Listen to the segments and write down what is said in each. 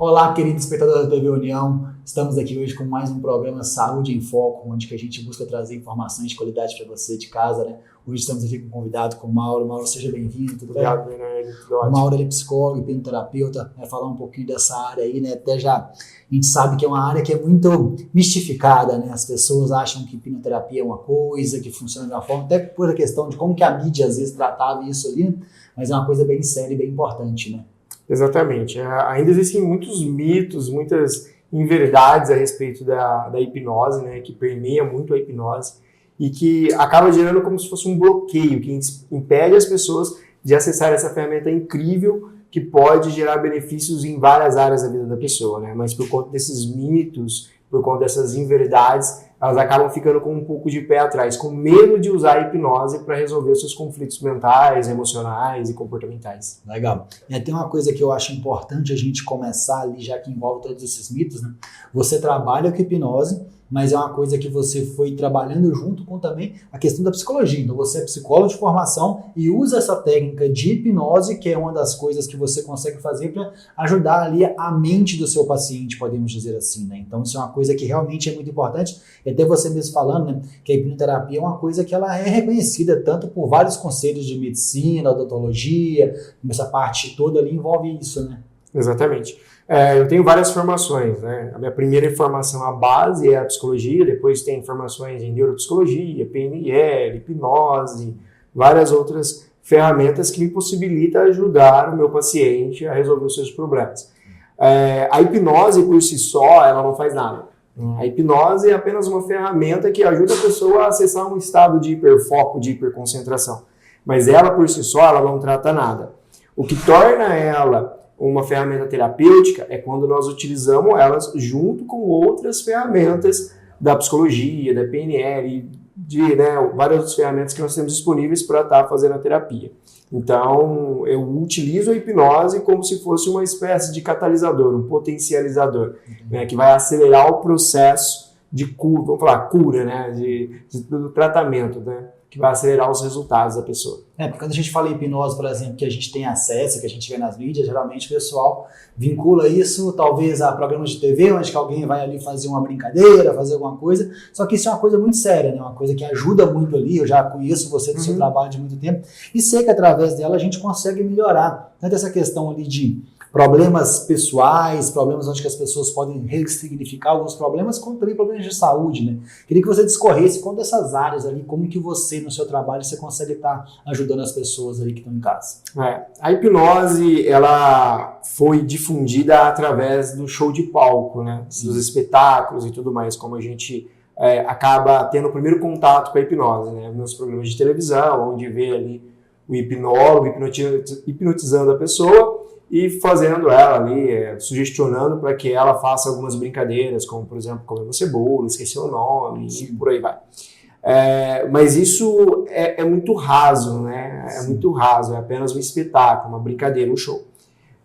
Olá, querido espectador da TV União. Estamos aqui hoje com mais um programa Saúde em Foco, onde que a gente busca trazer informações de qualidade para você de casa, né? Hoje estamos aqui com um convidado, com o Mauro. Mauro, seja bem-vindo, tudo bem? Obrigado, Bernardo. O Mauro, ele é psicólogo, hipnoterapeuta, vai falar um pouquinho dessa área aí, né? Até já a gente sabe que é uma área que é muito mistificada, né? As pessoas acham que hipnoterapia é uma coisa, que funciona de uma forma, até por a questão de como que a mídia às vezes tratava isso ali, mas é uma coisa bem séria e bem importante, né? Exatamente. Ainda existem muitos mitos, muitas inverdades a respeito da hipnose, né, que permeia muito a hipnose e que acaba gerando como se fosse um bloqueio, que impede as pessoas de acessar essa ferramenta incrível que pode gerar benefícios em várias áreas da vida da pessoa, né? Mas por conta desses mitos, por conta dessas inverdades, elas acabam ficando com um pouco de pé atrás, com medo de usar a hipnose para resolver os seus conflitos mentais, emocionais e comportamentais. Legal. Tem uma coisa que eu acho importante a gente começar ali, já que envolve todos esses mitos, né? Você trabalha com hipnose, mas é uma coisa que você foi trabalhando junto com também a questão da psicologia. Então você é psicólogo de formação e usa essa técnica de hipnose, que é uma das coisas que você consegue fazer para ajudar ali a mente do seu paciente, podemos dizer assim, né? Então isso é uma coisa que realmente é muito importante. E até você mesmo falando, né, que a hipnoterapia é uma coisa que ela é reconhecida tanto por vários conselhos de medicina, odontologia, essa parte toda ali envolve isso, né? Exatamente. Eu tenho várias formações, né? A minha primeira formação, a base é a psicologia, depois tem formações em neuropsicologia, PNL, hipnose, várias outras ferramentas que me possibilitam ajudar o meu paciente a resolver os seus problemas. A hipnose por si só, ela não faz nada. A hipnose é apenas uma ferramenta que ajuda a pessoa a acessar um estado de hiperfoco, de hiperconcentração. Mas ela por si só, ela não trata nada. O que torna ela uma ferramenta terapêutica é quando nós utilizamos elas junto com outras ferramentas da psicologia, da PNL, várias outras ferramentas que nós temos disponíveis para estar fazendo a terapia. Então, eu utilizo a hipnose como se fosse uma espécie de catalisador, um potencializador, né, que vai acelerar o processo de cura, vamos falar, cura, né, do tratamento, né, que vai acelerar os resultados da pessoa. Porque quando a gente fala em hipnose, por exemplo, que a gente tem acesso, que a gente vê nas mídias, geralmente o pessoal vincula isso talvez a programas de TV, onde que alguém vai ali fazer uma brincadeira, fazer alguma coisa, só que isso é uma coisa muito séria, né? Uma coisa que ajuda muito ali, eu já conheço você do seu trabalho de muito tempo, e sei que através dela a gente consegue melhorar tanto essa questão ali de problemas pessoais, problemas onde que as pessoas podem ressignificar alguns problemas, como também problemas de saúde, né? Queria que você discorresse qual dessas áreas ali, como que você, no seu trabalho, você consegue estar ajudando as pessoas ali que estão em casa. A hipnose, ela foi difundida através do show de palco, né? Dos espetáculos e tudo mais, como a gente acaba tendo o primeiro contato com a hipnose, né? Nos programas de televisão, onde vê ali o hipnólogo hipnotizando a pessoa, e fazendo ela ali, sugestionando para que ela faça algumas brincadeiras, como, por exemplo, comer uma cebola, esquecer o nome, e por aí vai. Mas isso é muito raso, né? É muito raso, é apenas um espetáculo, uma brincadeira, um show.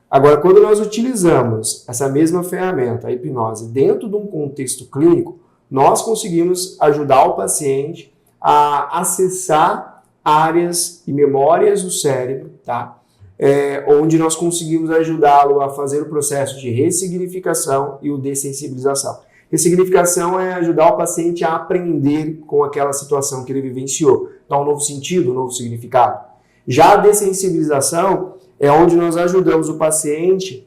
Agora, quando nós utilizamos essa mesma ferramenta, a hipnose, dentro de um contexto clínico, nós conseguimos ajudar o paciente a acessar áreas e memórias do cérebro, tá? Onde nós conseguimos ajudá-lo a fazer o processo de ressignificação e o dessensibilização. Ressignificação é ajudar o paciente a aprender com aquela situação que ele vivenciou, dar um novo sentido, um novo significado. Já a dessensibilização é onde nós ajudamos o paciente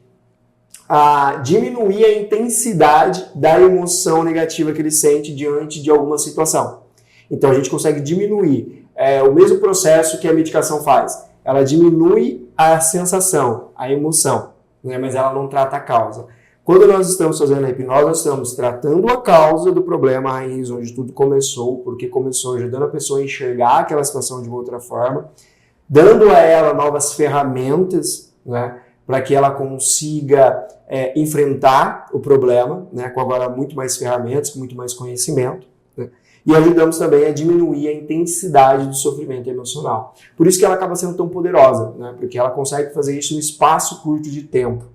a diminuir a intensidade da emoção negativa que ele sente diante de alguma situação. Então a gente consegue diminuir o mesmo processo que a medicação faz. Ela diminui a sensação, a emoção, né? Mas ela não trata a causa. Quando nós estamos fazendo a hipnose, nós estamos tratando a causa do problema, a raiz, onde tudo começou, porque começou, ajudando a pessoa a enxergar aquela situação de uma outra forma, dando a ela novas ferramentas, né, para que ela consiga enfrentar o problema, né, com agora muito mais ferramentas, com muito mais conhecimento, né? E ajudamos também a diminuir a intensidade do sofrimento emocional. Por isso que ela acaba sendo tão poderosa, né? Porque ela consegue fazer isso em um espaço curto de tempo.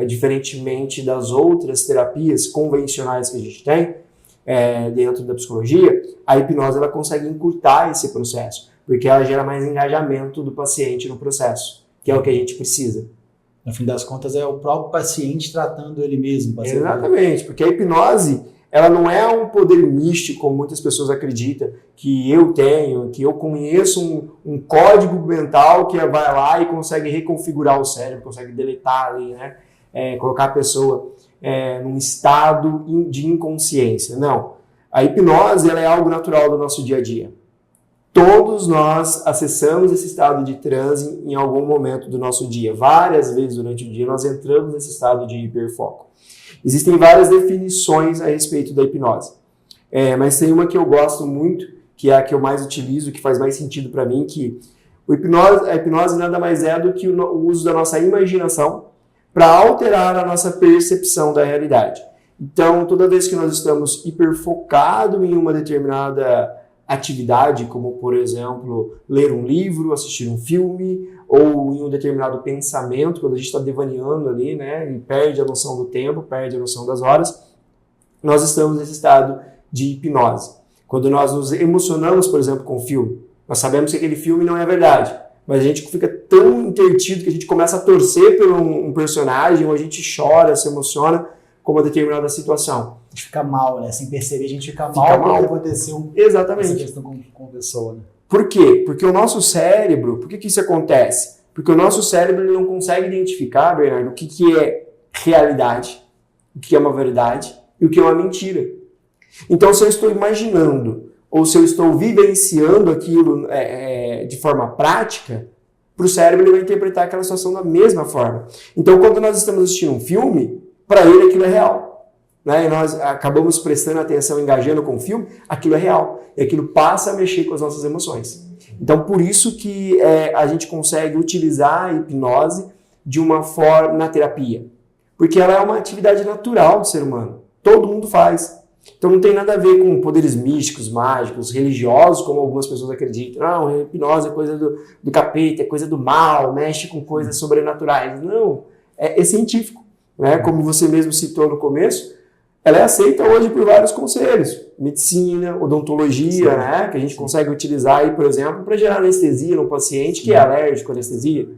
Diferentemente das outras terapias convencionais que a gente tem dentro da psicologia, a hipnose ela consegue encurtar esse processo, porque ela gera mais engajamento do paciente no processo, que é o que a gente precisa. No fim das contas, é o próprio paciente tratando ele mesmo. Exatamente, porque a hipnose, ela não é um poder místico, como muitas pessoas acreditam, que eu tenho, que eu conheço um código mental que vai lá e consegue reconfigurar o cérebro, consegue deletar ali, né? Colocar a pessoa num estado de inconsciência. Não. A hipnose, ela é algo natural do nosso dia a dia. Todos nós acessamos esse estado de transe em algum momento do nosso dia. Várias vezes durante o dia nós entramos nesse estado de hiperfoco. Existem várias definições a respeito da hipnose. Mas tem uma que eu gosto muito, que é a que eu mais utilizo, que faz mais sentido para mim, que a hipnose nada mais é do que o uso da nossa imaginação para alterar a nossa percepção da realidade. Então, toda vez que nós estamos hiperfocados em uma determinada atividade, como, por exemplo, ler um livro, assistir um filme, ou em um determinado pensamento, quando a gente está devaneando ali, né, e perde a noção do tempo, perde a noção das horas, nós estamos nesse estado de hipnose. Quando nós nos emocionamos, por exemplo, com um filme, nós sabemos que aquele filme não é verdade, mas a gente fica tão intertido que a gente começa a torcer por um personagem, ou a gente chora, se emociona com uma determinada situação. A gente fica mal, né? Sem perceber, a gente fica mal porque aconteceu essa questão com a pessoa, né? Por quê? Porque o nosso cérebro, por que isso acontece? Porque o nosso cérebro ele não consegue identificar, Bernardo, o que é realidade, o que é uma verdade e o que é uma mentira. Então, se eu estou imaginando ou se eu estou vivenciando aquilo de forma prática, para o cérebro ele vai interpretar aquela situação da mesma forma. Então, quando nós estamos assistindo um filme, para ele aquilo é real. Né? E nós acabamos prestando atenção, engajando com o filme, aquilo é real. E aquilo passa a mexer com as nossas emoções. Então, por isso que a gente consegue utilizar a hipnose de uma forma na terapia. Porque ela é uma atividade natural do ser humano. Todo mundo faz. Então, não tem nada a ver com poderes místicos, mágicos, religiosos, como algumas pessoas acreditam. Não, a hipnose é coisa do capeta, é coisa do mal, mexe com coisas sobrenaturais. Não, é científico. Né? Como você mesmo citou no começo, ela é aceita hoje por vários conselhos, medicina, odontologia, né? Que a gente consegue utilizar aí, por exemplo, para gerar anestesia no paciente que é alérgico à anestesia.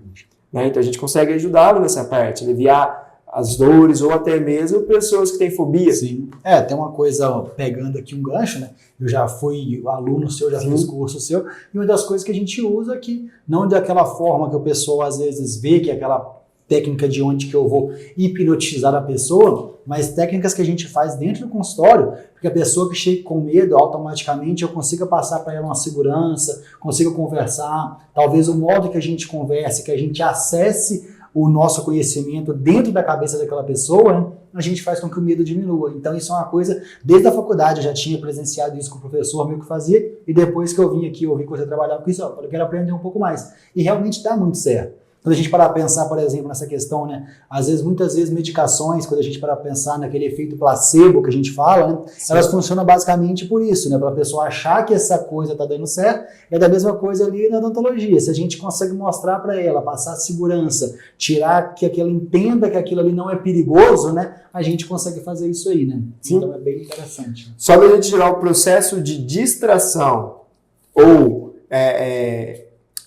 Né? Então a gente consegue ajudá-lo nessa parte, aliviar as dores ou até mesmo pessoas que têm fobia. Sim. Tem uma coisa, pegando aqui um gancho, né? Eu já fui aluno seu, já fiz curso seu, e uma das coisas que a gente usa aqui, não daquela forma que o pessoal às vezes vê, que é aquela técnica de onde que eu vou hipnotizar a pessoa, mas técnicas que a gente faz dentro do consultório, porque a pessoa que chega com medo, automaticamente eu consiga passar para ela uma segurança, consiga conversar, talvez o modo que a gente converse, que a gente acesse o nosso conhecimento dentro da cabeça daquela pessoa, né, a gente faz com que o medo diminua. Então isso é uma coisa, desde a faculdade eu já tinha presenciado isso com o professor meu que fazia, e depois que eu vim aqui, eu vi que você trabalhava com isso, eu quero aprender um pouco mais. E realmente dá muito certo. Quando a gente parar a pensar, por exemplo, nessa questão, né? Muitas vezes medicações, quando a gente parar a pensar naquele efeito placebo que a gente fala, né? Elas funcionam basicamente por isso, né? Para a pessoa achar que essa coisa está dando certo, é da mesma coisa ali na odontologia. Se a gente consegue mostrar para ela, passar segurança, tirar que ela entenda que aquilo ali não é perigoso, né? A gente consegue fazer isso aí, né? Sim. Então é bem interessante. Só para a gente tirar o processo de distração ou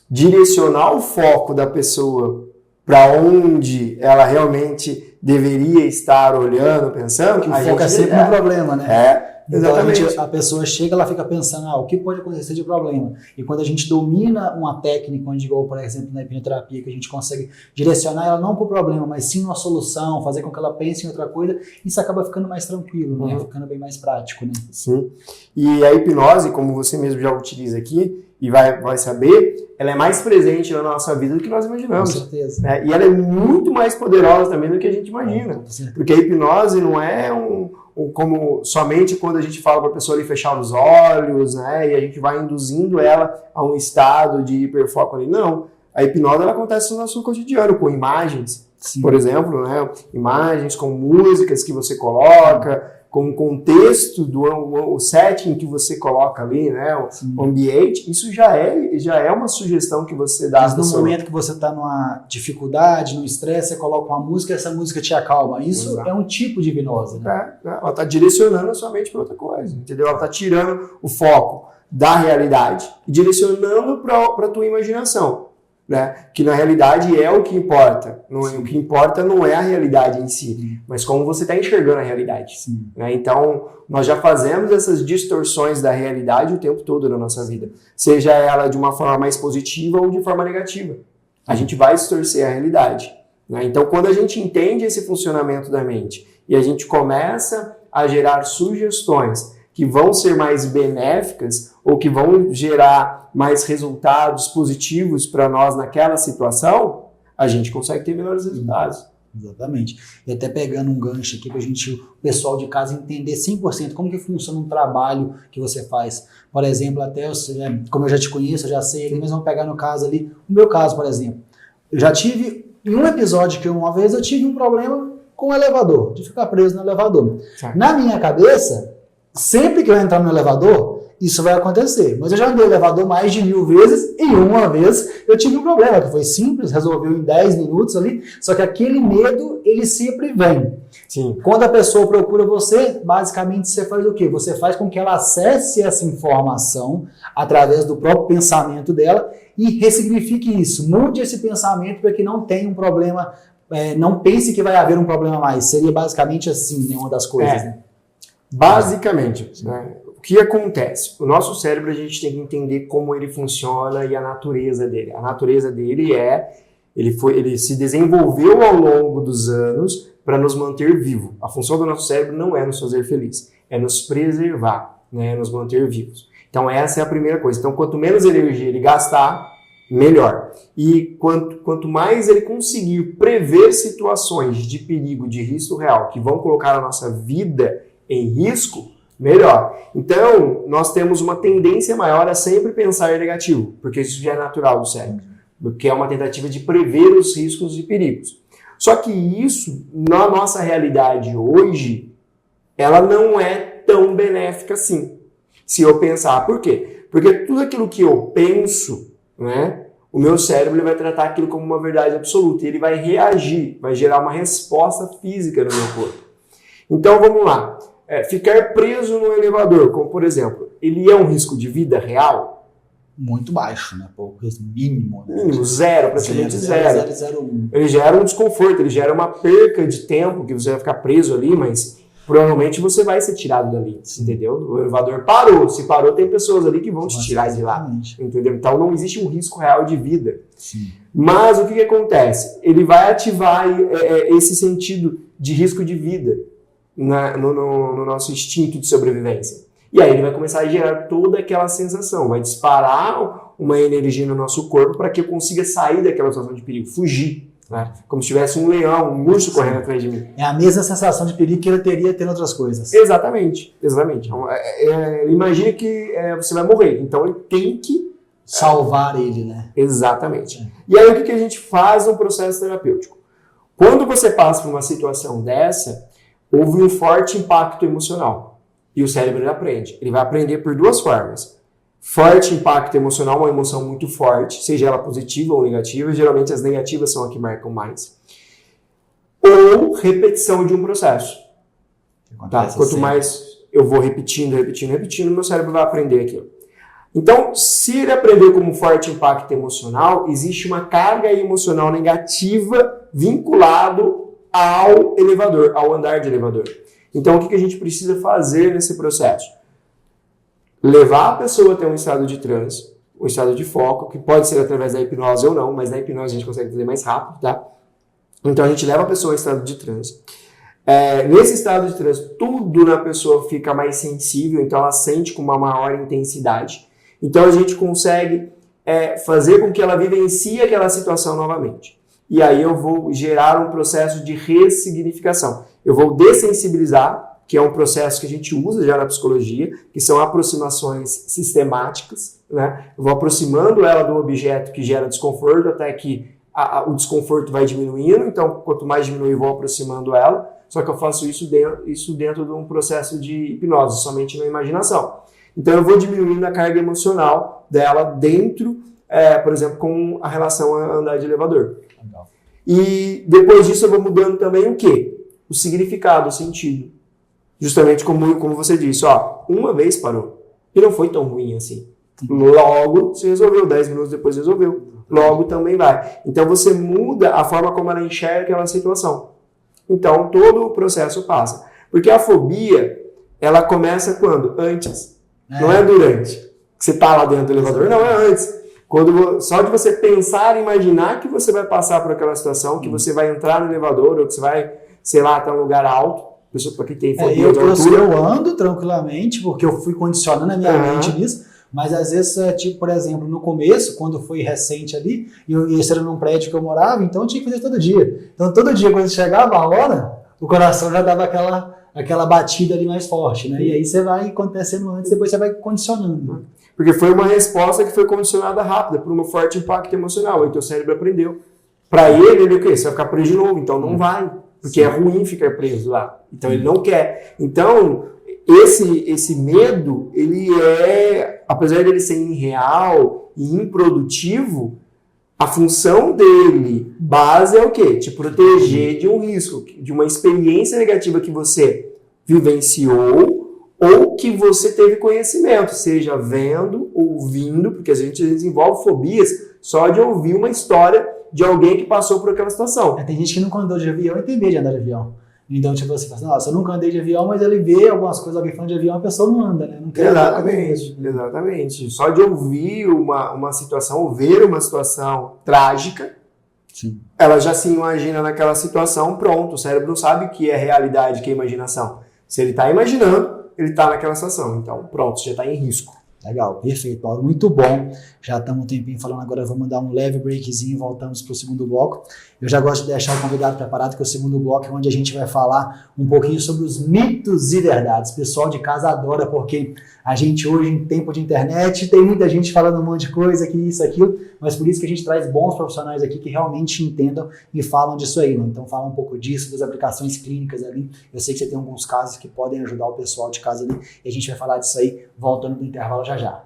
direcionar o foco da pessoa para onde ela realmente deveria estar olhando, pensando, que o foco é sempre um problema, né? Exatamente. Então a pessoa chega, ela fica pensando, o que pode acontecer de problema? E quando a gente domina uma técnica, onde, igual, por exemplo, na hipnoterapia, que a gente consegue direcionar ela não para o problema, mas sim uma solução, fazer com que ela pense em outra coisa, isso acaba ficando mais tranquilo, né? Ficando bem mais prático, né? Sim. E a hipnose, como você mesmo já utiliza aqui, e vai saber, ela é mais presente na nossa vida do que nós imaginamos. Com certeza. Né? E ela é muito mais poderosa também do que a gente imagina. Porque a hipnose não é como somente quando a gente fala para a pessoa ali fechar os olhos, né? E a gente vai induzindo ela a um estado de hiperfoco ali. Não. A hipnose ela acontece no nosso cotidiano, com imagens, por exemplo, né? Imagens com músicas que você coloca, com o contexto o setting que você coloca ali, né, o ambiente, isso já é uma sugestão que você dá. Mas no momento que você está numa dificuldade, no estresse, você coloca uma música e essa música te acalma. Isso Exato. É um tipo de hipnose, né? Ela está direcionando a sua mente para outra coisa, entendeu? Ela está tirando o foco da realidade e direcionando para a tua imaginação. né? Que na realidade é o que importa. O que importa não é a realidade em si, mas como você está enxergando a realidade. Né? Então, nós já fazemos essas distorções da realidade o tempo todo na nossa vida. Seja ela de uma forma mais positiva ou de forma negativa. A gente vai distorcer a realidade. Né? Então, quando a gente entende esse funcionamento da mente e a gente começa a gerar sugestões que vão ser mais benéficas ou que vão gerar mais resultados positivos para nós naquela situação, a gente consegue ter melhores resultados. Exatamente. E até pegando um gancho aqui para o pessoal de casa entender 100% como que funciona um trabalho que você faz. Por exemplo, até como eu já te conheço, eu já sei, mas vamos pegar no caso ali, o meu caso, por exemplo. Eu já tive, em um episódio que uma vez eu tive um problema com o elevador, de ficar preso no elevador. Certo. Na minha cabeça, sempre que eu entrar no elevador, isso vai acontecer. Mas eu já andei no elevador mais de 1000 vezes e uma vez eu tive um problema, que foi simples, resolveu em 10 minutos ali, só que aquele medo, ele sempre vem. Sim. Quando a pessoa procura você, basicamente você faz o quê? Você faz com que ela acesse essa informação através do próprio pensamento dela e ressignifique isso. Mude esse pensamento para que não tenha um problema, não pense que vai haver um problema mais. Seria basicamente assim, né, uma das coisas, né? Basicamente, né? O que acontece? O nosso cérebro, a gente tem que entender como ele funciona e a natureza dele. A natureza dele ele se desenvolveu ao longo dos anos para nos manter vivo. A função do nosso cérebro não é nos fazer feliz, é nos preservar, né? É nos manter vivos. Então essa é a primeira coisa. Então quanto menos energia ele gastar, melhor. E quanto mais ele conseguir prever situações de perigo, de risco real, que vão colocar a nossa vida em risco, melhor. Então, nós temos uma tendência maior a sempre pensar negativo, porque isso já é natural do cérebro, porque é uma tentativa de prever os riscos e perigos. Só que isso, na nossa realidade hoje, ela não é tão benéfica assim. Se eu pensar, por quê? Porque tudo aquilo que eu penso, né, o meu cérebro ele vai tratar aquilo como uma verdade absoluta, e ele vai reagir, vai gerar uma resposta física no meu corpo. Então, vamos lá. Ficar preso no elevador, como por exemplo, ele é um risco de vida real? Muito baixo, né? Pouco, mínimo. Né? Mínimo, zero, praticamente zero. 0,01. Ele gera um desconforto, ele gera uma perca de tempo, que você vai ficar preso ali, mas provavelmente você vai ser tirado dali, entendeu? O elevador parou, se parou tem pessoas ali que vão te tirar de lá, entendeu? Então não existe um risco real de vida. Sim. Mas o que acontece? Ele vai ativar esse sentido de risco de vida no nosso instinto de sobrevivência. E aí ele vai começar a gerar toda aquela sensação, vai disparar uma energia no nosso corpo para que eu consiga sair daquela situação de perigo, fugir, né? Como se tivesse um leão, um urso correndo atrás de mim. É a mesma sensação de perigo que ele teria tendo outras coisas. Exatamente. Imagina que você vai morrer, então ele tem que salvar ele, né? Exatamente. E aí o que a gente faz no processo terapêutico? Quando você passa por uma situação dessa, houve um forte impacto emocional. E o cérebro ele aprende. Ele vai aprender por duas formas. Forte impacto emocional, uma emoção muito forte, seja ela positiva ou negativa. Geralmente as negativas são as que marcam mais. Ou repetição de um processo. Tá? Quanto mais eu vou repetindo, meu cérebro vai aprender aquilo. Então, se ele aprendeu como forte impacto emocional, existe uma carga emocional negativa vinculado ao elevador, ao andar de elevador. Então, o que a gente precisa fazer nesse processo? Levar a pessoa até um estado de transe, um estado de foco, que pode ser através da hipnose ou não, mas na hipnose a gente consegue fazer mais rápido, tá? Então, a gente leva a pessoa ao estado de transe. Nesse estado de transe, tudo na pessoa fica mais sensível, então ela sente com uma maior intensidade. Então, a gente consegue fazer com que ela vivencie aquela situação novamente. E aí eu vou gerar um processo de ressignificação. Eu vou dessensibilizar, que é um processo que a gente usa já na psicologia, que são aproximações sistemáticas, né? Eu vou aproximando ela do objeto que gera desconforto até que o desconforto vai diminuindo. Então, quanto mais diminui, eu vou aproximando ela. Só que eu faço isso dentro de um processo de hipnose, somente na imaginação. Então, eu vou diminuindo a carga emocional dela dentro, por exemplo, com a relação a andar de elevador. Legal. E depois disso eu vou mudando também o quê? O significado, o sentido. Justamente como você disse, uma vez parou. E não foi tão ruim assim. Logo, você resolveu. 10 minutos depois resolveu. Logo também vai. Então, você muda a forma como ela enxerga aquela situação. Então, todo o processo passa. Porque a fobia, ela começa quando? Antes. Não é durante. Você está lá dentro do elevador. Não, é antes. Só de você pensar e imaginar que você vai passar por aquela situação, que você vai entrar no elevador, ou que você vai, sei lá, estar em um lugar alto. Pessoa para quem tem fobia de altura. Eu ando tranquilamente, porque eu fui condicionando a minha mente nisso. Mas às vezes, tipo, por exemplo, no começo, quando foi recente ali, e esse era num prédio que eu morava, então eu tinha que fazer todo dia. Então todo dia, quando chegava a hora, o coração já dava aquela batida ali mais forte, né? E aí você vai acontecendo antes, depois você vai condicionando. Porque foi uma resposta que foi condicionada rápida, por um forte impacto emocional. Aí teu cérebro aprendeu. Para ele o quê? Você vai ficar preso de novo, então não vai. Porque é ruim ficar preso lá. Então ele não quer. Então, esse medo, ele apesar de ele ser irreal e improdutivo, a função dele, base, é o quê? Te proteger de um risco, de uma experiência negativa que você vivenciou ou que você teve conhecimento, seja vendo, ouvindo, porque a gente desenvolve fobias só de ouvir uma história de alguém que passou por aquela situação. Tem gente que nunca andou de avião e tem medo de andar de avião. Então, tipo, você fala assim, nossa, eu nunca andei de avião, mas ele vê algumas coisas, alguém falando de avião, a pessoa não anda, né? Não quer Exatamente. Só de ouvir uma situação, ou ver uma situação trágica, sim, ela já se imagina naquela situação, pronto, o cérebro não sabe o que é realidade, o que é imaginação. Se ele está imaginando, ele está naquela situação. Então, pronto, já está em risco. Legal, perfeito, Paulo, muito bom. Já estamos um tempinho falando, agora vamos dar um leve breakzinho e voltamos para o segundo bloco. Eu já gosto de deixar o convidado preparado, que o segundo bloco é onde a gente vai falar um pouquinho sobre os mitos e verdades. O pessoal de casa adora, porque a gente hoje, em tempo de internet, tem muita gente falando um monte de coisa, que isso, aquilo, mas por isso que a gente traz bons profissionais aqui que realmente entendam e falam disso aí, né? Então, fala um pouco disso, das aplicações clínicas ali. Eu sei que você tem alguns casos que podem ajudar o pessoal de casa ali, e a gente vai falar disso aí, voltando do intervalo já já.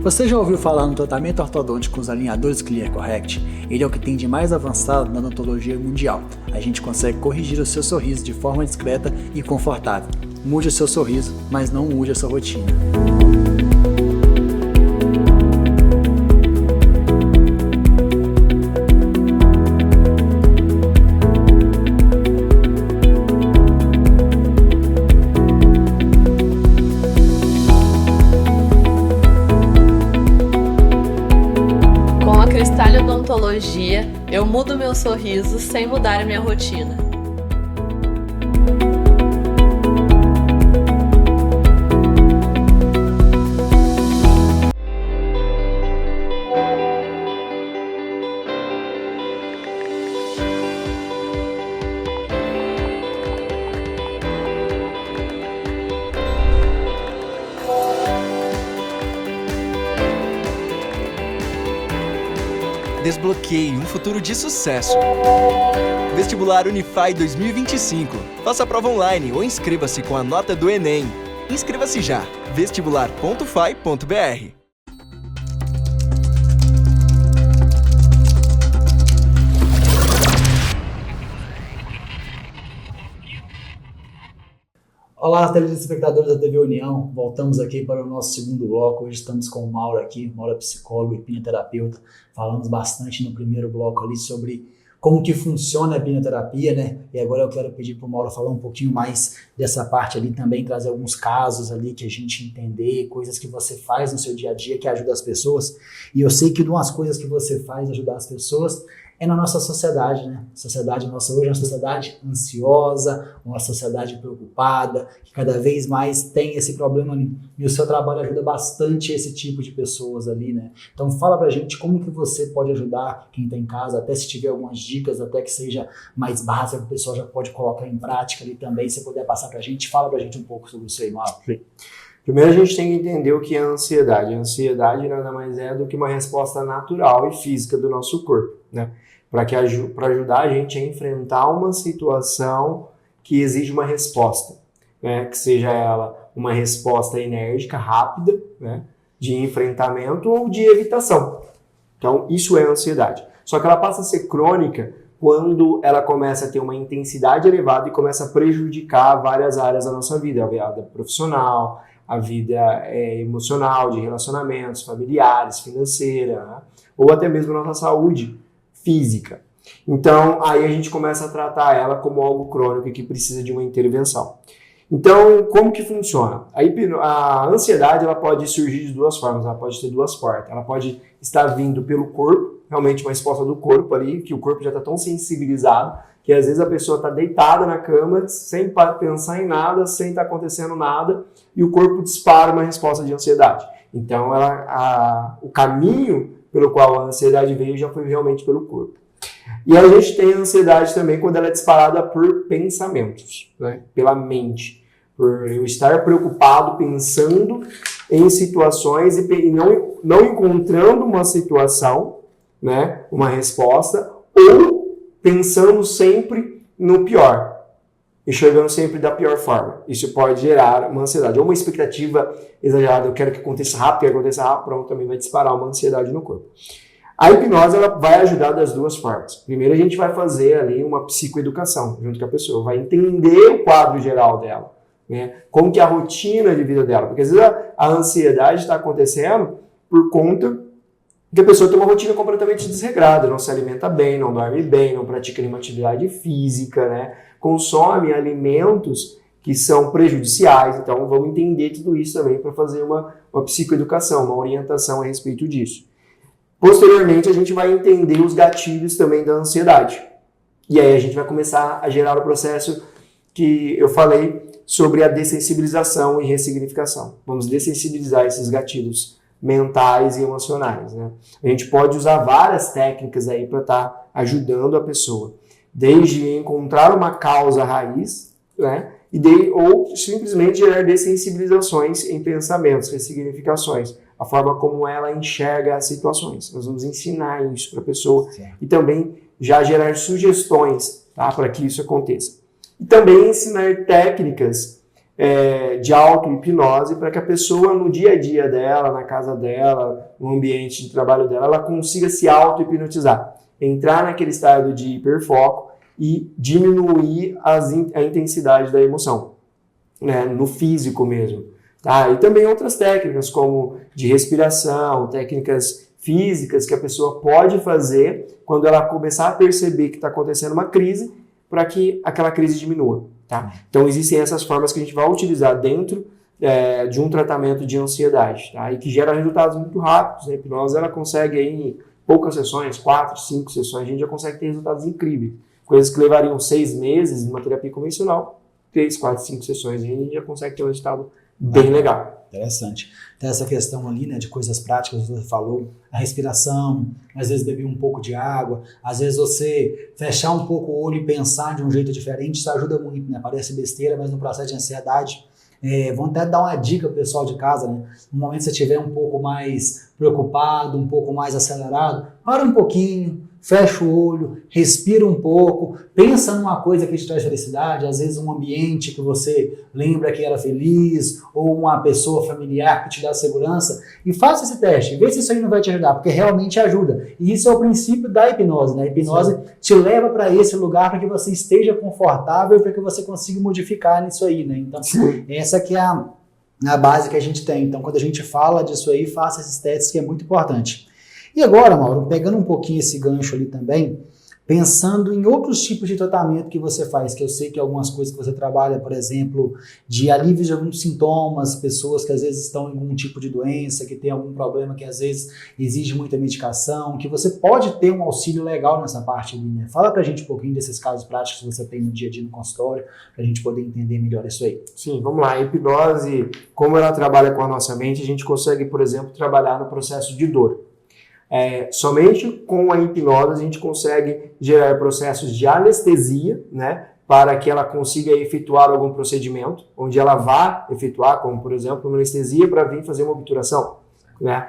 Você já ouviu falar no tratamento ortodôntico com os alinhadores ClearCorrect? Ele é o que tem de mais avançado na odontologia mundial. A gente consegue corrigir o seu sorriso de forma discreta e confortável. Mude o seu sorriso, mas não mude a sua rotina. Eu mudo meu sorriso sem mudar a minha rotina. Desbloqueie um futuro de sucesso. Vestibular Unify 2025. Faça a prova online ou inscreva-se com a nota do Enem. Inscreva-se já. vestibular.ufy.br. Olá, telespectadores da TV União, voltamos aqui para o nosso segundo bloco. Hoje estamos com o Mauro aqui, o Mauro é psicólogo e hipnoterapeuta. Falamos bastante no primeiro bloco ali sobre como que funciona a hipnoterapia, né? E agora eu quero pedir para o Mauro falar um pouquinho mais dessa parte ali também, trazer alguns casos ali que a gente entender, coisas que você faz no seu dia a dia que ajuda as pessoas. E eu sei que uma das coisas que você faz ajudar as pessoas é na nossa sociedade, né? A sociedade nossa hoje é uma sociedade ansiosa, uma sociedade preocupada, que cada vez mais tem esse problema ali. E o seu trabalho ajuda bastante esse tipo de pessoas ali, né? Então fala pra gente como que você pode ajudar quem tá em casa, até se tiver algumas dicas, até que seja mais básica, que o pessoal já pode colocar em prática ali também, se puder passar pra gente, fala pra gente um pouco sobre isso aí, Mauro. Primeiro a gente tem que entender o que é a ansiedade. A ansiedade nada mais é do que uma resposta natural e física do nosso corpo, né? Para ajudar a gente a enfrentar uma situação que exige uma resposta, né? Que seja ela uma resposta enérgica, rápida, né? de enfrentamento ou de evitação. Então, isso é ansiedade. Só que ela passa a ser crônica quando ela começa a ter uma intensidade elevada e começa a prejudicar várias áreas da nossa vida, a vida profissional, a vida emocional, de relacionamentos familiares, financeira, né? Ou até mesmo a nossa saúde física. Então, aí a gente começa a tratar ela como algo crônico e que precisa de uma intervenção. Então, como que funciona? A ansiedade ela pode surgir de duas formas, ela pode ter duas portas. Ela pode estar vindo pelo corpo, realmente uma resposta do corpo ali, que o corpo já está tão sensibilizado, que às vezes a pessoa está deitada na cama, sem pensar em nada, sem estar acontecendo nada, e o corpo dispara uma resposta de ansiedade. Então, o caminho pelo qual a ansiedade veio já foi realmente pelo corpo. E a gente tem a ansiedade também quando ela é disparada por pensamentos, né? Pela mente. Por eu estar preocupado, pensando em situações e não encontrando uma situação, né? Uma resposta, ou pensando sempre no pior, enxergando sempre da pior forma. Isso pode gerar uma ansiedade. Ou uma expectativa exagerada, eu quero que aconteça rápido, pronto, também vai disparar uma ansiedade no corpo. A hipnose ela vai ajudar das duas formas. Primeiro a gente vai fazer ali uma psicoeducação junto com a pessoa, vai entender o quadro geral dela, né? Como que é a rotina de vida dela, porque às vezes a ansiedade está acontecendo por conta que a pessoa tem uma rotina completamente desregrada, não se alimenta bem, não dorme bem, não pratica nenhuma atividade física, né? Consome alimentos que são prejudiciais, então vamos entender tudo isso também para fazer uma psicoeducação, uma orientação a respeito disso. Posteriormente, a gente vai entender os gatilhos também da ansiedade. E aí a gente vai começar a gerar o processo que eu falei sobre a dessensibilização e ressignificação. Vamos dessensibilizar esses gatilhos mentais e emocionais, né? A gente pode usar várias técnicas aí para estar ajudando a pessoa. Desde encontrar uma causa raiz, né? Ou simplesmente gerar dessensibilizações em pensamentos, ressignificações. A forma como ela enxerga as situações. Nós vamos ensinar isso para a pessoa. Certo. E também já gerar sugestões, tá, para que isso aconteça. E também ensinar técnicas de auto-hipnose para que a pessoa no dia a dia dela, na casa dela, no ambiente de trabalho dela, ela consiga se auto-hipnotizar. Entrar naquele estado de hiperfoco e diminuir a intensidade da emoção, né, no físico mesmo. Tá? E também outras técnicas, como de respiração, técnicas físicas que a pessoa pode fazer quando ela começar a perceber que está acontecendo uma crise, para que aquela crise diminua. Tá? Então, existem essas formas que a gente vai utilizar dentro de um tratamento de ansiedade, tá? E que gera resultados muito rápidos. A hipnose ela consegue, aí, em poucas sessões, 4, 5 sessões, a gente já consegue ter resultados incríveis. Coisas que levariam 6 meses numa terapia convencional, 3, 4, 5 sessões, a gente já consegue ter um resultado bem legal. Interessante. Tem essa questão ali, né, de coisas práticas, você falou, a respiração, às vezes beber um pouco de água, às vezes você fechar um pouco o olho e pensar de um jeito diferente, isso ajuda muito, né? Parece besteira, mas no processo de ansiedade, vamos até dar uma dica pro pessoal de casa, né? No momento que você estiver um pouco mais preocupado, um pouco mais acelerado, para um pouquinho, fecha o olho, respira um pouco, pensa numa coisa que te traz felicidade, às vezes um ambiente que você lembra que era feliz, ou uma pessoa familiar que te dá segurança, e faça esse teste, vê se isso aí não vai te ajudar, porque realmente ajuda. E isso é o princípio da hipnose, né? A hipnose te leva para esse lugar para que você esteja confortável, para que você consiga modificar nisso aí, né? Então, essa que é a base que a gente tem. Então, quando a gente fala disso aí, faça esses testes que é muito importante. E agora, Mauro, pegando um pouquinho esse gancho ali também, pensando em outros tipos de tratamento que você faz, que eu sei que algumas coisas que você trabalha, por exemplo, de alívio de alguns sintomas, pessoas que às vezes estão em algum tipo de doença, que tem algum problema que às vezes exige muita medicação, que você pode ter um auxílio legal nessa parte ali, né? Fala pra gente um pouquinho desses casos práticos que você tem no dia a dia no consultório, pra gente poder entender melhor isso aí. Sim, vamos lá. A hipnose, como ela trabalha com a nossa mente, a gente consegue, por exemplo, trabalhar no processo de dor. Somente com a hipnose a gente consegue gerar processos de anestesia, né, para que ela consiga efetuar algum procedimento, onde ela vá efetuar, como por exemplo, uma anestesia para vir fazer uma obturação, né?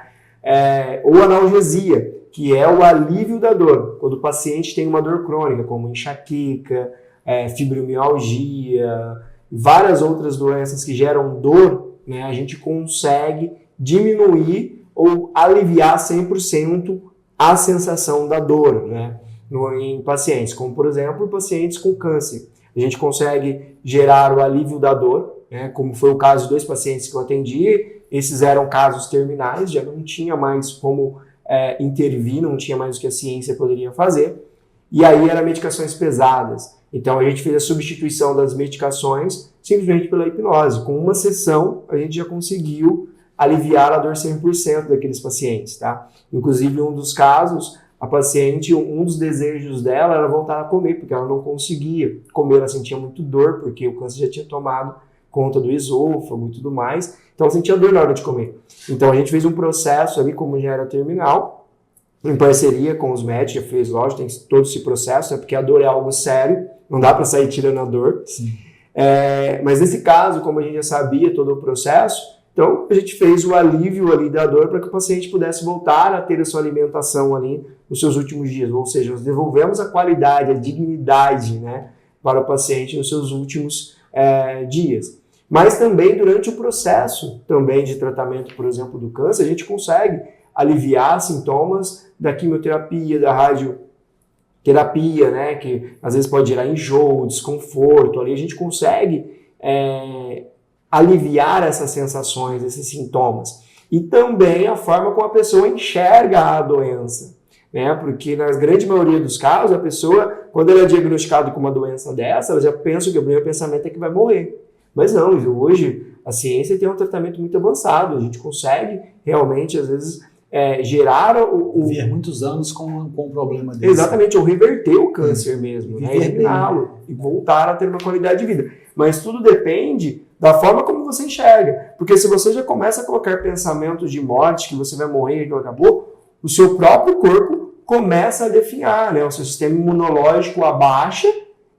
Ou analgesia, que é o alívio da dor, quando o paciente tem uma dor crônica, como enxaqueca, fibromialgia, várias outras doenças que geram dor, né, a gente consegue diminuir ou aliviar 100% a sensação da dor, né? Em pacientes, como por exemplo, pacientes com câncer. A gente consegue gerar o alívio da dor, né? Como foi o caso de 2 pacientes que eu atendi, esses eram casos terminais, já não tinha mais como intervir, não tinha mais o que a ciência poderia fazer, e aí eram medicações pesadas. Então a gente fez a substituição das medicações simplesmente pela hipnose. Com uma sessão, a gente já conseguiu aliviar a dor 100% daqueles pacientes, tá? Inclusive, um dos casos, a paciente, um dos desejos dela era voltar a comer, porque ela não conseguia comer, ela sentia muito dor, porque o câncer já tinha tomado conta do esôfago e tudo mais, então ela sentia dor na hora de comer. Então a gente fez um processo ali, como já era terminal, em parceria com os médicos, já fez, lógico, tem todo esse processo, né, porque a dor é algo sério, não dá para sair tirando a dor. Mas nesse caso, como a gente já sabia todo o processo, então a gente fez o alívio ali da dor para que o paciente pudesse voltar a ter a sua alimentação ali nos seus últimos dias, ou seja, nós devolvemos a qualidade, a dignidade, né, para o paciente nos seus últimos dias. Mas também durante o processo também de tratamento, por exemplo, do câncer, a gente consegue aliviar sintomas da quimioterapia, da radioterapia, né, que às vezes pode gerar enjoo, desconforto, ali a gente consegue aliviar essas sensações, esses sintomas. E também a forma como a pessoa enxerga a doença, né, porque na grande maioria dos casos, a pessoa, quando ela é diagnosticada com uma doença dessa, ela já pensa que o primeiro pensamento é que vai morrer. Mas não, hoje a ciência tem um tratamento muito avançado, a gente consegue realmente, às vezes, gerar Viver muitos anos com um problema desse. Exatamente, ou reverter o câncer mesmo, né? Eliminá-lo e voltar a ter uma qualidade de vida. Mas tudo depende da forma como você enxerga. Porque se você já começa a colocar pensamentos de morte, que você vai morrer, que acabou, o seu próprio corpo começa a definhar, né? O seu sistema imunológico abaixa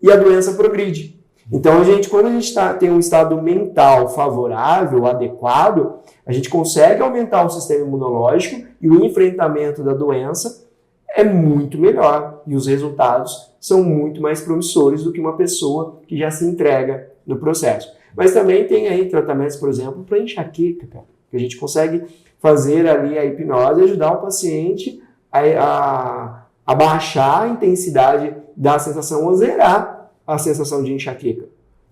e a doença progride. Então, quando a gente tem um estado mental favorável, adequado, a gente consegue aumentar o sistema imunológico e o enfrentamento da doença é muito melhor. E os resultados são muito mais promissores do que uma pessoa que já se entrega no processo. Mas também tem aí tratamentos, por exemplo, para enxaqueca, cara, que a gente consegue fazer ali a hipnose e ajudar o paciente a baixar a intensidade da sensação ou zerar a sensação de enxaqueca.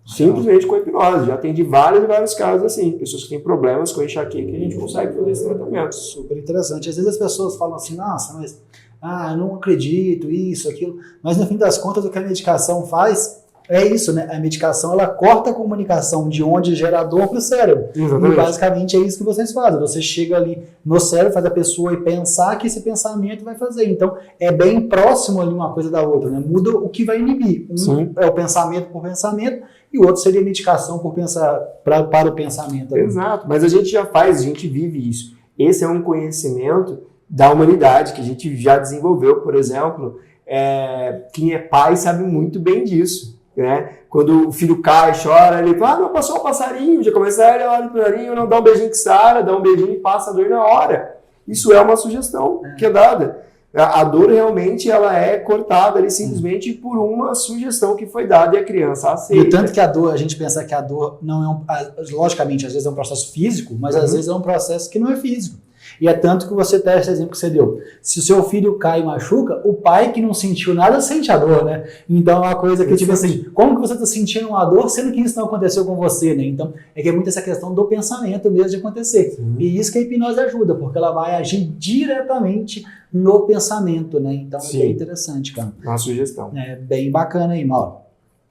Simplesmente com a hipnose. Já atendi vários e vários casos assim. Pessoas que têm problemas com enxaqueca e a gente consegue fazer esse tratamento. Super interessante. Às vezes as pessoas falam assim, nossa, mas eu não acredito, isso, aquilo. Mas no fim das contas o que a medicação faz é isso, né? A medicação ela corta a comunicação de onde gera a dor para o cérebro. Exatamente. E basicamente é isso que vocês fazem. Você chega ali no cérebro, faz a pessoa pensar que esse pensamento vai fazer. Então é bem próximo ali uma coisa da outra, né? Muda o que vai inibir. É o pensamento por pensamento e o outro seria a medicação para o pensamento. Ali. Exato, mas a gente já faz, a gente vive isso. Esse é um conhecimento da humanidade que a gente já desenvolveu, por exemplo. Quem é pai sabe muito bem disso. Né? Quando o filho cai, chora, ele fala, não, passou um passarinho, já começa a olhar o passarinho, não dá um beijinho que sara, dá um beijinho e passa a dor na hora. Isso é uma sugestão que é dada. A dor realmente ela é cortada ali simplesmente por uma sugestão que foi dada e a criança aceita. E tanto que a dor, a gente pensa que a dor não logicamente, às vezes é um processo físico, mas às vezes é um processo que não é físico. E é tanto que você tem esse exemplo que você deu. Se o seu filho cai e machuca, o pai que não sentiu nada sente a dor, né? Então é uma coisa que, tipo assim, como que você está sentindo uma dor, sendo que isso não aconteceu com você, né? Então é que é muito essa questão do pensamento mesmo de acontecer. E isso que a hipnose ajuda, porque ela vai agir diretamente no pensamento, né? Então é bem interessante, cara. Uma sugestão. É bem bacana aí, Mauro.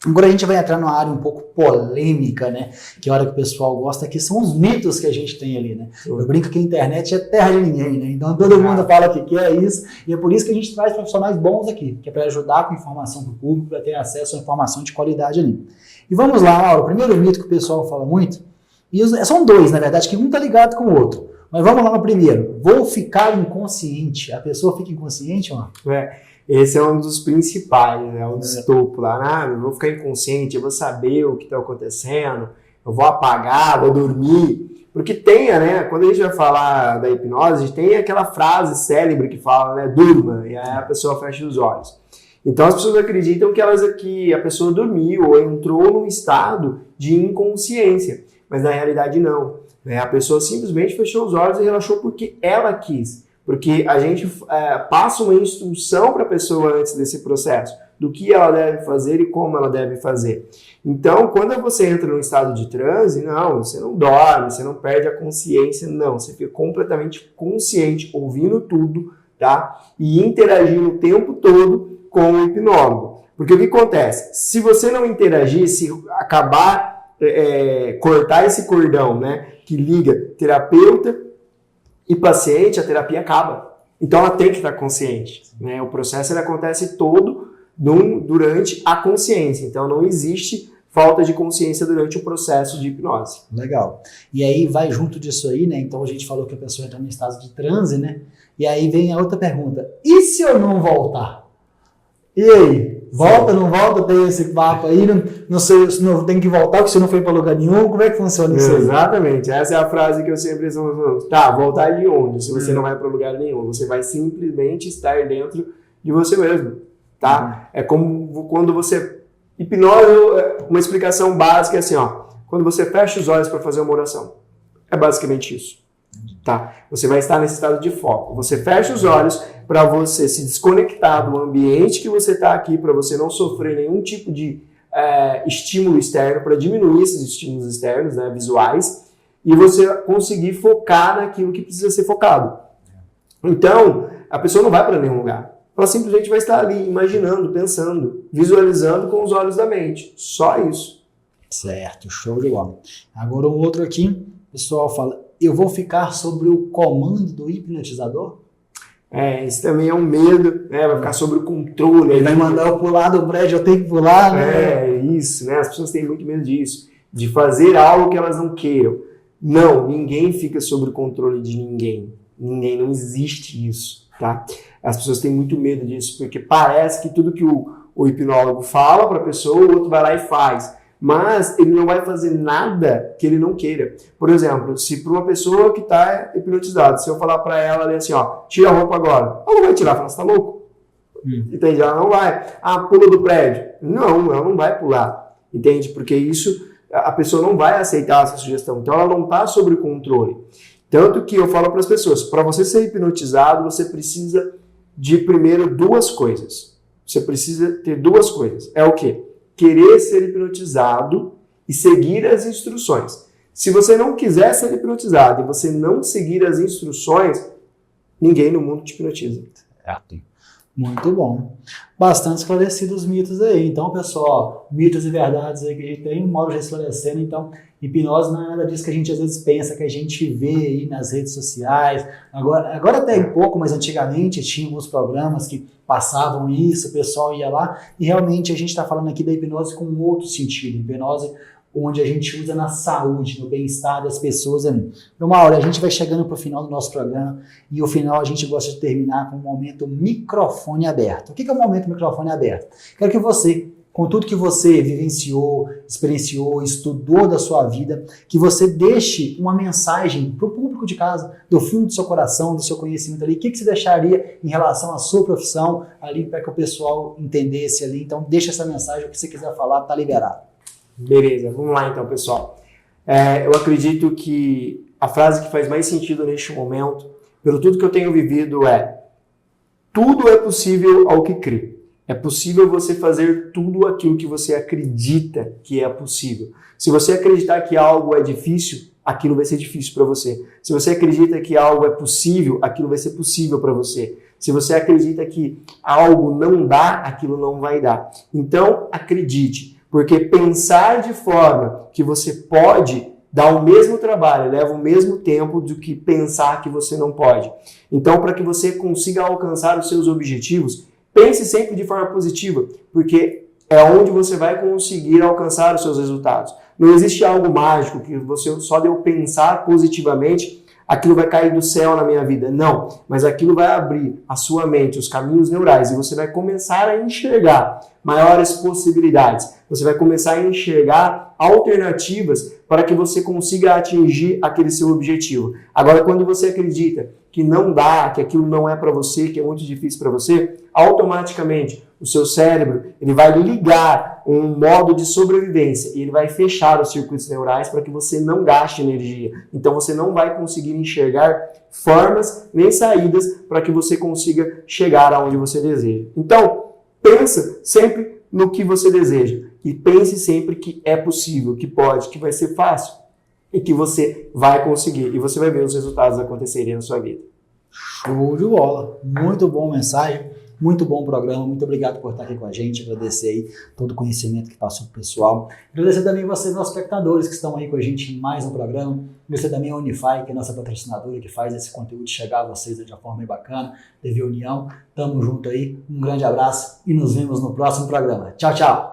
Agora a gente vai entrar numa área um pouco polêmica, né? Que a hora que o pessoal gosta, que são os mitos que a gente tem ali, né? Eu brinco que a internet é terra de ninguém, né? Então todo mundo fala que é isso, e é por isso que a gente traz profissionais bons aqui, que é para ajudar com informação para o público, para ter acesso a informação de qualidade ali. E vamos lá, Mauro, o primeiro mito que o pessoal fala muito, e são dois, na verdade, que um está ligado com o outro. Mas vamos lá no primeiro. Vou ficar inconsciente. A pessoa fica inconsciente, Mauro? Esse é um dos principais, né? Um dos topos lá. Eu vou ficar inconsciente, eu vou saber o que está acontecendo, eu vou apagar, vou dormir. Porque tem, né? Quando a gente vai falar da hipnose, tem aquela frase célebre que fala, né? Durma, e aí a pessoa fecha os olhos. Então as pessoas acreditam que a pessoa dormiu ou entrou num estado de inconsciência, mas na realidade não. né? A pessoa simplesmente fechou os olhos e relaxou porque ela quis. Porque a gente passa uma instrução para a pessoa antes desse processo, do que ela deve fazer e como ela deve fazer. Então, quando você entra num estado de transe, não, você não dorme, você não perde a consciência, não. Você fica completamente consciente, ouvindo tudo, tá? E interagindo o tempo todo com o hipnólogo. Porque o que acontece? Se você não interagir, se acabar, cortar esse cordão, né, que liga terapeuta e paciente, a terapia acaba. Então ela tem que estar consciente, né? O processo ele acontece todo durante a consciência. Então não existe falta de consciência durante o processo de hipnose. Legal. E aí vai junto disso aí, né? Então a gente falou que a pessoa entra em estado de transe, né? E aí vem a outra pergunta. E se eu não voltar? E aí? Volta, não volta? Tem esse papo aí? Não sei, não tem que voltar porque você não foi para lugar nenhum? Como é que funciona isso aí? Exatamente. Essa é a frase que eu sempre falo. Tá, voltar de onde? Se você não vai para lugar nenhum. Você vai simplesmente estar dentro de você mesmo. Tá? É como quando você... Hipnose, uma explicação básica é assim, ó. Quando você fecha os olhos para fazer uma oração. É basicamente isso. Tá? Você vai estar nesse estado de foco. Você fecha os olhos para você se desconectar do ambiente que você está aqui, para você não sofrer nenhum tipo de estímulo externo, para diminuir esses estímulos externos, né, visuais, e você conseguir focar naquilo que precisa ser focado. Então, a pessoa não vai para nenhum lugar. Ela simplesmente vai estar ali, imaginando, pensando, visualizando com os olhos da mente. Só isso. Certo, show de bola. Agora um outro aqui, o pessoal fala, eu vou ficar sobre o comando do hipnotizador? Isso também é um medo, né? Vai ficar sobre o controle. Ele vai mandar eu pular do prédio, eu tenho que pular, né? Isso, né? As pessoas têm muito medo disso, de fazer algo que elas não queiram. Não, ninguém fica sob o controle de ninguém. Ninguém, não existe isso, tá? As pessoas têm muito medo disso, porque parece que tudo que o hipnólogo fala para a pessoa, o outro vai lá e faz. Mas ele não vai fazer nada que ele não queira. Por exemplo, se para uma pessoa que está hipnotizada, se eu falar para ela assim, ó, tira a roupa agora, ela não vai tirar, fala, você tá louco? Entende? Ela não vai. Pula do prédio. Não, ela não vai pular. Entende? Porque isso, a pessoa não vai aceitar essa sugestão. Então ela não está sob controle. Tanto que eu falo para as pessoas, para você ser hipnotizado, você precisa de primeiro duas coisas. Você precisa ter duas coisas. É o quê? Querer ser hipnotizado e seguir as instruções. Se você não quiser ser hipnotizado e você não seguir as instruções, ninguém no mundo te hipnotiza. Muito bom. Bastante esclarecidos os mitos aí. Então, pessoal, mitos e verdades aí que a gente tem, modo de esclarecendo. Então, hipnose não é nada disso que a gente às vezes pensa, que a gente vê aí nas redes sociais. Agora até um pouco, mas antigamente tinha alguns programas que passavam isso, o pessoal ia lá. E realmente a gente está falando aqui da hipnose com um outro sentido. Hipnose onde a gente usa na saúde, no bem-estar das pessoas. Então, Mauro, a gente vai chegando para o final do nosso programa e o final a gente gosta de terminar com um momento microfone aberto. O que é o momento microfone aberto? Quero que você, com tudo que você vivenciou, experienciou, estudou da sua vida, que você deixe uma mensagem para o público de casa, do fundo do seu coração, do seu conhecimento ali. O que você deixaria em relação à sua profissão ali para que o pessoal entendesse ali? Então, deixa essa mensagem, o que você quiser falar, está liberado. Beleza, vamos lá então, pessoal. Eu acredito que a frase que faz mais sentido neste momento, pelo tudo que eu tenho vivido, é: tudo é possível ao que crê. É possível você fazer tudo aquilo que você acredita que é possível. Se você acreditar que algo é difícil, aquilo vai ser difícil para você. Se você acredita que algo é possível, aquilo vai ser possível para você. Se você acredita que algo não dá, aquilo não vai dar. Então, acredite. Porque pensar de forma que você pode dá o mesmo trabalho, leva o mesmo tempo do que pensar que você não pode. Então, para que você consiga alcançar os seus objetivos, pense sempre de forma positiva, porque é onde você vai conseguir alcançar os seus resultados. Não existe algo mágico que você só de eu pensar positivamente, aquilo vai cair do céu na minha vida. Não, mas aquilo vai abrir a sua mente, os caminhos neurais, e você vai começar a enxergar maiores possibilidades. Você vai começar a enxergar alternativas para que você consiga atingir aquele seu objetivo. Agora, quando você acredita que não dá, que aquilo não é para você, que é muito difícil para você, automaticamente o seu cérebro ele vai ligar um modo de sobrevivência e ele vai fechar os circuitos neurais para que você não gaste energia. Então você não vai conseguir enxergar formas nem saídas para que você consiga chegar aonde você deseja. Então, pensa sempre no que você deseja e pense sempre que é possível, que pode, que vai ser fácil e que você vai conseguir e você vai ver os resultados acontecerem na sua vida. Show de bola! Muito bom mensagem, muito bom programa, muito obrigado por estar aqui com a gente, agradecer aí todo o conhecimento que passou pro pessoal, agradecer também vocês, nossos espectadores que estão aí com a gente em mais um programa, agradecer também a Unify, que é a nossa patrocinadora, que faz esse conteúdo chegar a vocês de uma forma bem bacana, TV União, tamo junto aí, um grande abraço e nos vemos no próximo programa. Tchau, tchau!